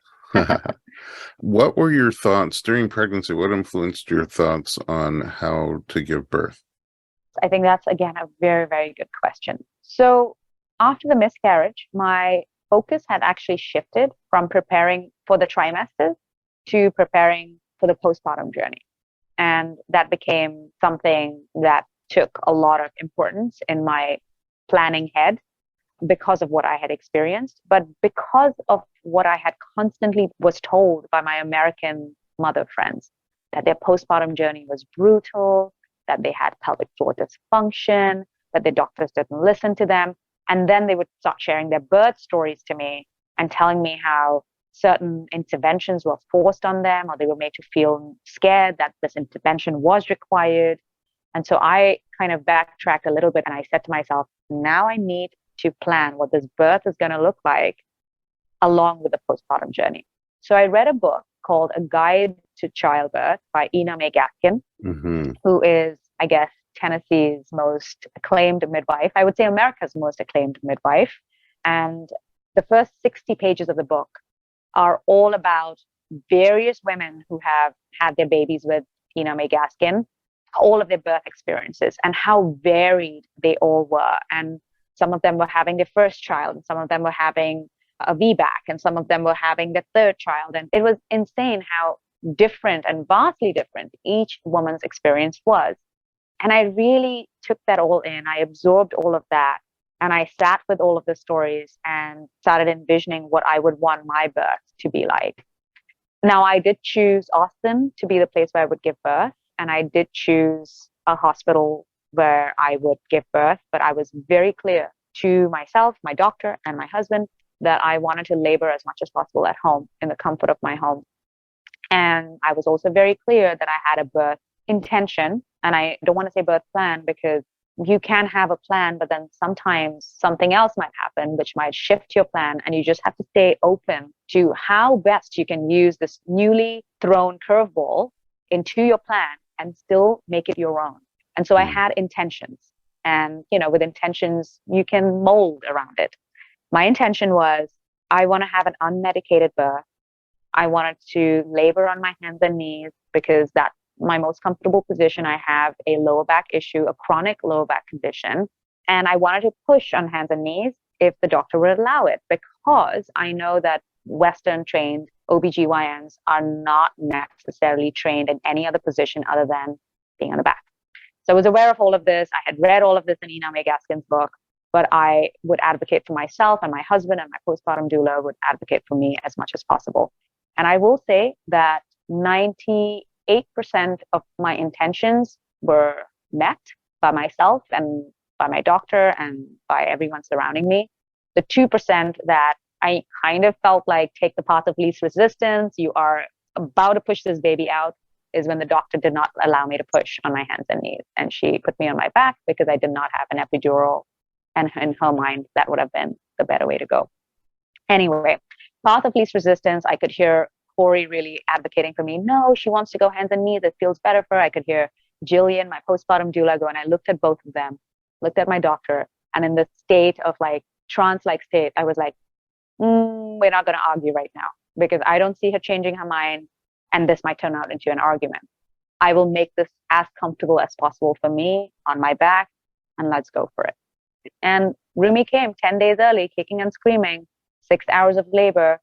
What were your thoughts during pregnancy? What influenced your thoughts on how to give birth? I think that's, again, a very, very good question. So after the miscarriage, my focus had actually shifted from preparing for the trimesters to preparing for the postpartum journey. And that became something that took a lot of importance in my planning head because of what I had experienced, but because of what I had constantly was told by my American mother friends, that their postpartum journey was brutal, that they had pelvic floor dysfunction, that the doctors didn't listen to them. And then they would start sharing their birth stories to me and telling me how certain interventions were forced on them, or they were made to feel scared that this intervention was required. And so I kind of backtracked a little bit and I said to myself, now I need to plan what this birth is going to look like along with the postpartum journey. So I read a book called A Guide to Childbirth by Ina May Gaskin, who is, I guess, Tennessee's most acclaimed midwife. I would say America's most acclaimed midwife. And the first 60 pages of the book are all about various women who have had their babies with Ina May Gaskin, all of their birth experiences and how varied they all were. And some of them were having their first child, and some of them were having a VBAC, and some of them were having their third child. And it was insane how different and vastly different each woman's experience was. And I really took that all in. I absorbed all of that. And I sat with all of the stories and started envisioning what I would want my birth to be like. Now, I did choose Austin to be the place where I would give birth. And I did choose a hospital where I would give birth. But I was very clear to myself, my doctor, and my husband that I wanted to labor as much as possible at home in the comfort of my home. And I was also very clear that I had a birth intention. And I don't want to say birth plan because you can have a plan, but then sometimes something else might happen, which might shift your plan. And you just have to stay open to how best you can use this newly thrown curveball into your plan and still make it your own. And so I had intentions. And, with intentions, you can mold around it. My intention was, I want to have an unmedicated birth. I wanted to labor on my hands and knees because that's my most comfortable position. I have a lower back issue, a chronic lower back condition. And I wanted to push on hands and knees if the doctor would allow it, because I know that Western trained OBGYNs are not necessarily trained in any other position other than being on the back. So I was aware of all of this. I had read all of this in Ina May Gaskin's book, but I would advocate for myself, and my husband and my postpartum doula would advocate for me as much as possible. And I will say that 98% of my intentions were met by myself and by my doctor and by everyone surrounding me. The 2% that I kind of felt like take the path of least resistance, you are about to push this baby out, is when the doctor did not allow me to push on my hands and knees. And she put me on my back because I did not have an epidural. And in her mind, that would have been the better way to go. Anyway, path of least resistance. I could hear Corey really advocating for me. No, she wants to go hands and knees. It feels better for her. I could hear Jillian, my postpartum doula, go, and I looked at both of them, looked at my doctor, and in the state of like trance-like state, I was like, we're not going to argue right now because I don't see her changing her mind, and this might turn out into an argument. I will make this as comfortable as possible for me on my back, and let's go for it. And Rumi came 10 days early, kicking and screaming, 6 hours of labor.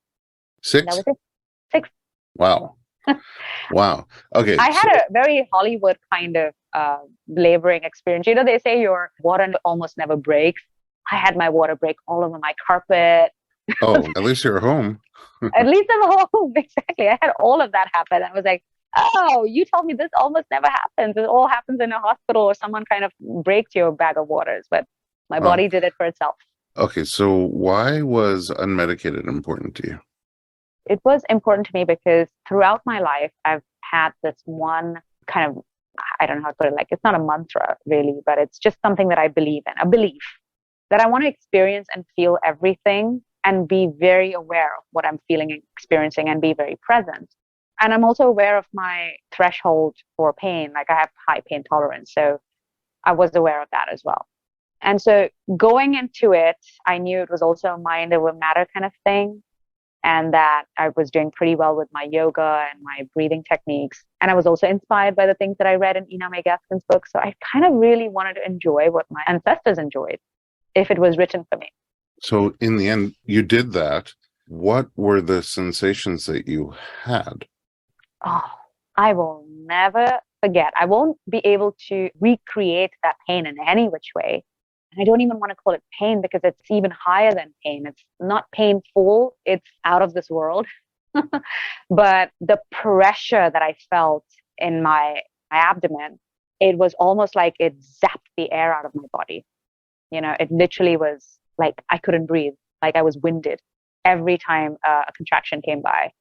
Six? That was it. 6. Wow. Wow. Okay. I had a very Hollywood kind of laboring experience. You know, they say your water almost never breaks. I had my water break all over my carpet. Oh, at least you're home. At least I'm home. Exactly. I had all of that happen. I was like, oh, you told me this almost never happens. It all happens in a hospital or someone kind of breaks your bag of waters. But my body did it for itself. Okay. So why was unmedicated important to you? It was important to me because throughout my life, I've had this one kind of, I don't know how to put it, like, it's not a mantra really, but it's just something that I believe in, a belief that I want to experience and feel everything and be very aware of what I'm feeling and experiencing and be very present. And I'm also aware of my threshold for pain. Like, I have high pain tolerance. So I was aware of that as well. And so going into it, I knew it was also a mind over matter kind of thing. And that I was doing pretty well with my yoga and my breathing techniques. And I was also inspired by the things that I read in Ina May Gaskin's book. So I kind of really wanted to enjoy what my ancestors enjoyed if it was written for me. So in the end, you did that. What were the sensations that you had? Oh, I will never forget. I won't be able to recreate that pain in any which way. I don't even want to call it pain because it's even higher than pain. It's not painful. It's out of this world. But the pressure that I felt in my abdomen, it was almost like it zapped the air out of my body. You know, it literally was like I couldn't breathe, like I was winded every time a contraction came by.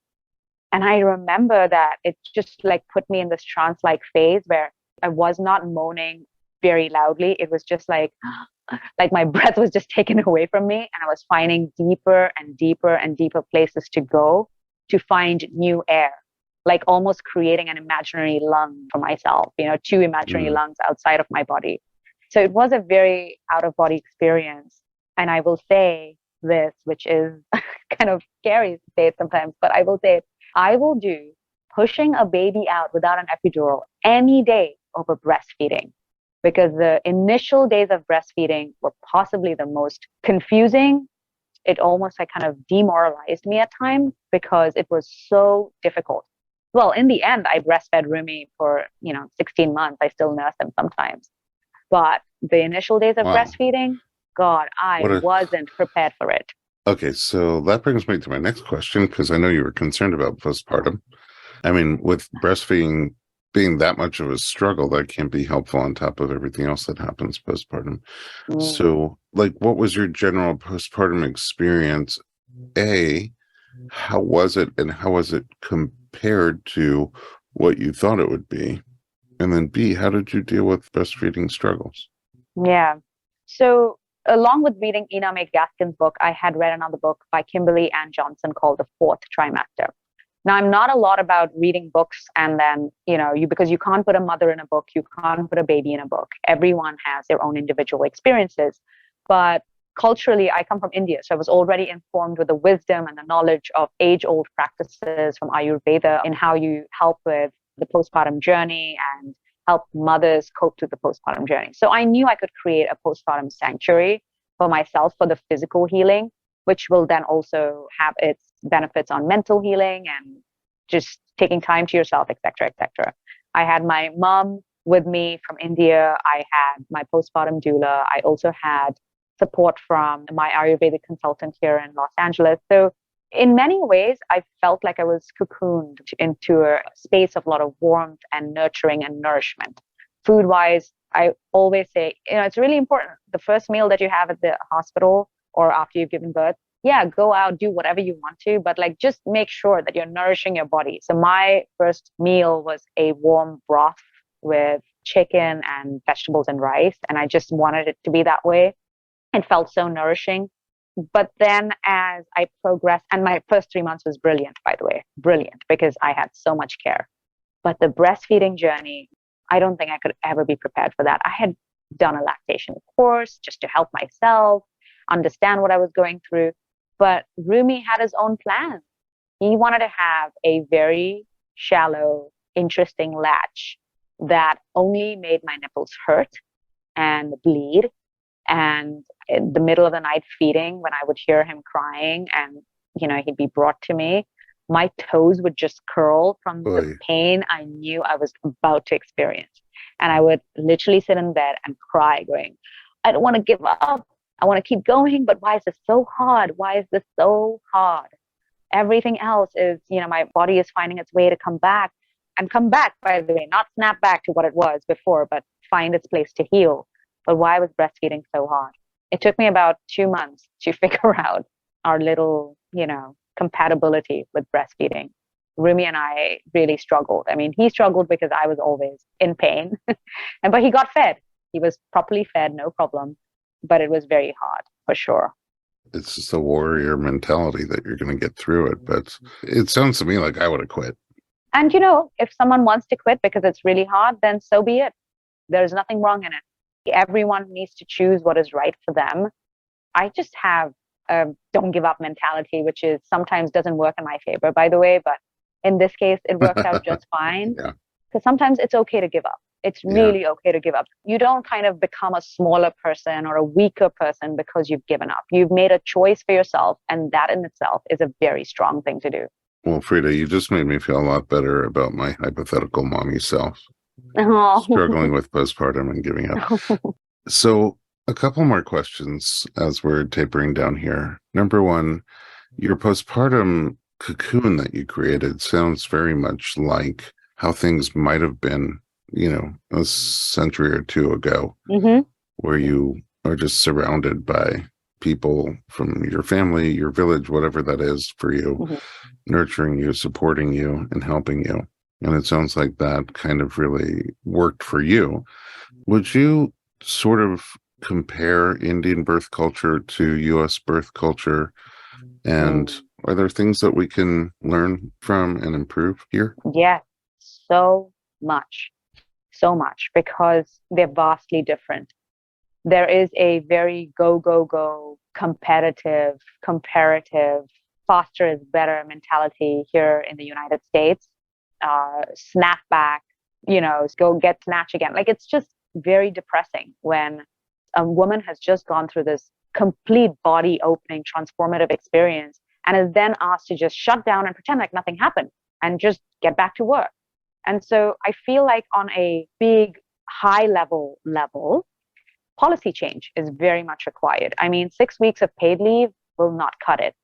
And I remember that it just like put me in this trance-like phase where I was not moaning very loudly. It was just like my breath was just taken away from me, and I was finding deeper and deeper and deeper places to go to find new air, like almost creating an imaginary lung for myself, you know, 2 imaginary lungs outside of my body. So it was a very out of body experience. And I will say this, which is kind of scary to say it sometimes, but I will say it. I will do pushing a baby out without an epidural any day over breastfeeding. Because the initial days of breastfeeding were possibly the most confusing. It almost like kind of demoralized me at times because it was so difficult. Well, in the end, I breastfed Rumi for, 16 months. I still nurse him sometimes. But the initial days of breastfeeding, God, I wasn't prepared for it. Okay, so that brings me to my next question, because I know you were concerned about postpartum. I mean, with breastfeeding being that much of a struggle, that can't be helpful on top of everything else that happens postpartum. So, like, what was your general postpartum experience? A, how was it, and how was it compared to what you thought it would be? And then B, how did you deal with breastfeeding struggles? Yeah. So along with reading Ina May Gaskin's book, I had read another book by Kimberly Ann Johnson called The Fourth Trimester. Now, I'm not a lot about reading books and then, because you can't put a mother in a book, you can't put a baby in a book. Everyone has their own individual experiences. But culturally, I come from India, so I was already informed with the wisdom and the knowledge of age-old practices from Ayurveda in how you help with the postpartum journey and help mothers cope through the postpartum journey. So I knew I could create a postpartum sanctuary for myself for the physical healing, which will then also have its benefits on mental healing and just taking time to yourself, et cetera, et cetera. I had my mom with me from India. I had my postpartum doula. I also had support from my Ayurvedic consultant here in Los Angeles. So in many ways, I felt like I was cocooned into a space of a lot of warmth and nurturing and nourishment. Food-wise, I always say, it's really important. The first meal that you have at the hospital or after you've given birth, yeah, go out, do whatever you want to, but like just make sure that you're nourishing your body. So my first meal was a warm broth with chicken and vegetables and rice. And I just wanted it to be that way. It felt so nourishing. But then as I progressed, and my first 3 months was brilliant, by the way, brilliant, because I had so much care. But the breastfeeding journey, I don't think I could ever be prepared for that. I had done a lactation course just to help myself understand what I was going through. But Rumi had his own plan. He wanted to have a very shallow, interesting latch that only made my nipples hurt and bleed. And in the middle of the night feeding, when I would hear him crying and, he'd be brought to me, my toes would just curl from the Oy. pain I knew I was about to experience. And I would literally sit in bed and cry, going, I don't want to give up. I want to keep going, but why is this so hard? Why is this so hard? Everything else is, my body is finding its way to come back and come back, by the way, not snap back to what it was before, but find its place to heal. But why was breastfeeding so hard? It took me about 2 months to figure out our little, compatibility with breastfeeding. Rumi and I really struggled. I mean, he struggled because I was always in pain, but he got fed. He was properly fed, no problem. But it was very hard, for sure. It's just a warrior mentality that you're going to get through it. But it sounds to me like I would have quit. And, if someone wants to quit because it's really hard, then so be it. There's nothing wrong in it. Everyone needs to choose what is right for them. I just have a don't give up mentality, which is sometimes doesn't work in my favor, by the way. But in this case, it worked out just fine. Yeah. Because sometimes it's okay to give up. It's really okay to give up. You don't kind of become a smaller person or a weaker person because you've given up. You've made a choice for yourself. And that in itself is a very strong thing to do. Well, Freida, you just made me feel a lot better about my hypothetical mommy self. Oh. Struggling with postpartum and giving up. So a couple more questions as we're tapering down here. Number one, your postpartum cocoon that you created sounds very much like how things might have been, a century or two ago, where you are just surrounded by people from your family, your village, whatever that is for you, nurturing you, supporting you, and helping you. And it sounds like that kind of really worked for you. Would you sort of compare Indian birth culture to US birth culture? And are there things that we can learn from and improve here? Yes, so much, because they're vastly different. There is a very go, go, go, competitive, comparative, faster is better mentality here in the United States. Snap back, go get snatch again. Like, it's just very depressing when a woman has just gone through this complete body opening, transformative experience and is then asked to just shut down and pretend like nothing happened and just get back to work. And so I feel like on a big, high level, policy change is very much required. I mean, 6 weeks of paid leave will not cut it,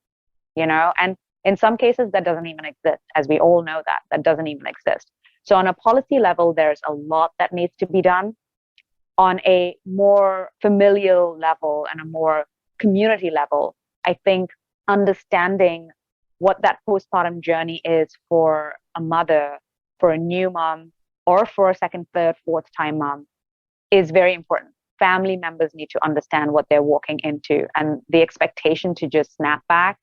and in some cases that doesn't even exist, as we all know that doesn't even exist. So on a policy level, there's a lot that needs to be done. On a more familial level and a more community level, I think understanding what that postpartum journey is for a mother, for a new mom, or for a second, third, fourth time mom is very important. Family members need to understand what they're walking into, and the expectation to just snap back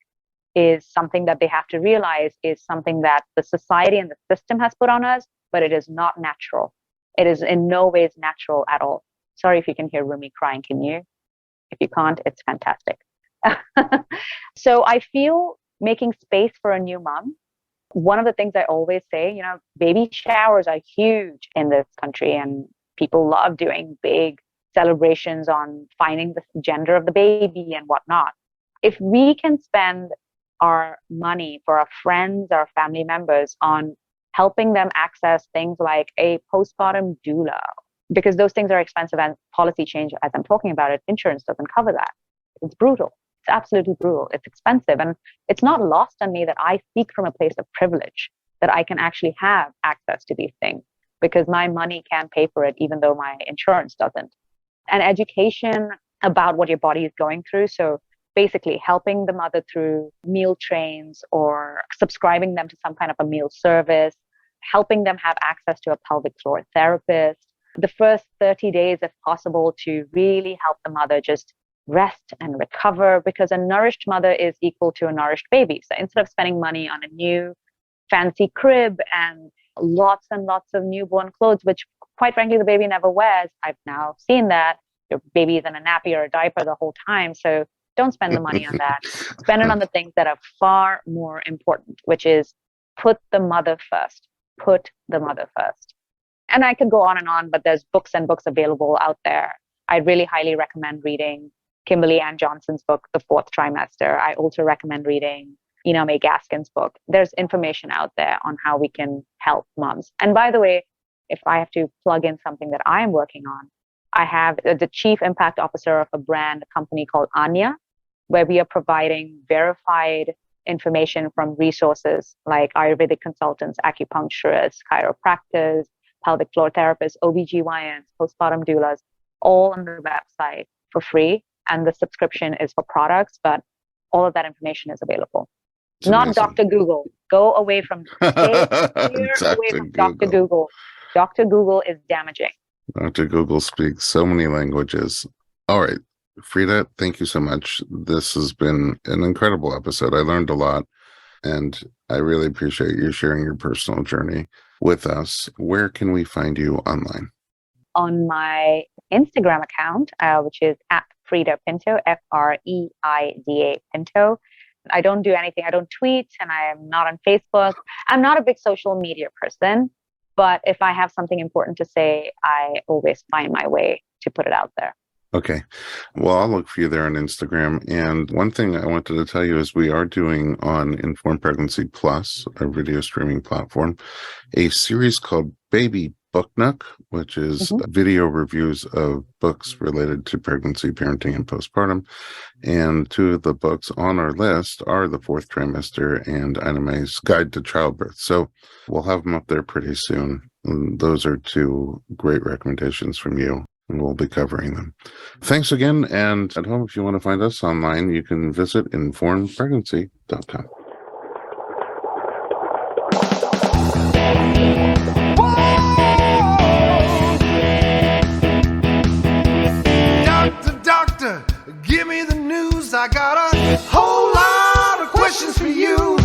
is something that they have to realize is something that the society and the system has put on us, but it is not natural. It is in no ways natural at all. Sorry if you can hear Rumi crying. Can you? If you can't, it's fantastic. So I feel making space for a new mom. One of the things I always say, baby showers are huge in this country and people love doing big celebrations on finding the gender of the baby and whatnot. If we can spend our money for our friends, our family members on helping them access things like a postpartum doula, because those things are expensive and policy change, as I'm talking about it, insurance doesn't cover that. It's brutal. It's absolutely brutal. It's expensive. And it's not lost on me that I speak from a place of privilege, that I can actually have access to these things because my money can pay for it, even though my insurance doesn't. And education about what your body is going through. So basically helping the mother through meal trains or subscribing them to some kind of a meal service, helping them have access to a pelvic floor therapist. The first 30 days, if possible, to really help the mother just rest and recover, because a nourished mother is equal to a nourished baby. So instead of spending money on a new fancy crib and lots of newborn clothes, which quite frankly the baby never wears, I've now seen that your baby is in a nappy or a diaper the whole time. So don't spend the money on that. Spend it on the things that are far more important, which is put the mother first. Put the mother first. And I could go on, but there's books and books available out there. I really highly recommend reading Kimberly Ann Johnson's book, The Fourth Trimester. I also recommend reading Ina May Gaskin's book. There's information out there on how we can help moms. And by the way, if I have to plug in something that I am working on, I have the chief impact officer of a company called Anya, where we are providing verified information from resources like Ayurvedic consultants, acupuncturists, chiropractors, pelvic floor therapists, OBGYNs, postpartum doulas, all on the website for free. And the subscription is for products, but all of that information is available. It's Not amazing. Dr. Google. Go away from, stay clear away from Dr. Google. Dr. Google is damaging. Dr. Google speaks so many languages. All right, Freida, thank you so much. This has been an incredible episode. I learned a lot, and I really appreciate you sharing your personal journey with us. Where can we find you online? On my Instagram account, which is at Freida Pinto, Freida Pinto. I don't do anything. I don't tweet, and I am not on Facebook. I'm not a big social media person, but if I have something important to say, I always find my way to put it out there. Okay. Well, I'll look for you there on Instagram. And one thing I wanted to tell you is we are doing on Informed Pregnancy Plus, our video streaming platform, a series called Baby Book Nook, which is video reviews of books related to pregnancy, parenting, and postpartum. And two of the books on our list are The Fourth Trimester and Ina May's Guide to Childbirth. So we'll have them up there pretty soon. And those are two great recommendations from you, and we'll be covering them. Thanks again. And at home, if you want to find us online, you can visit informedpregnancy.com. Doctor, give me the news. I got a whole lot of questions for you.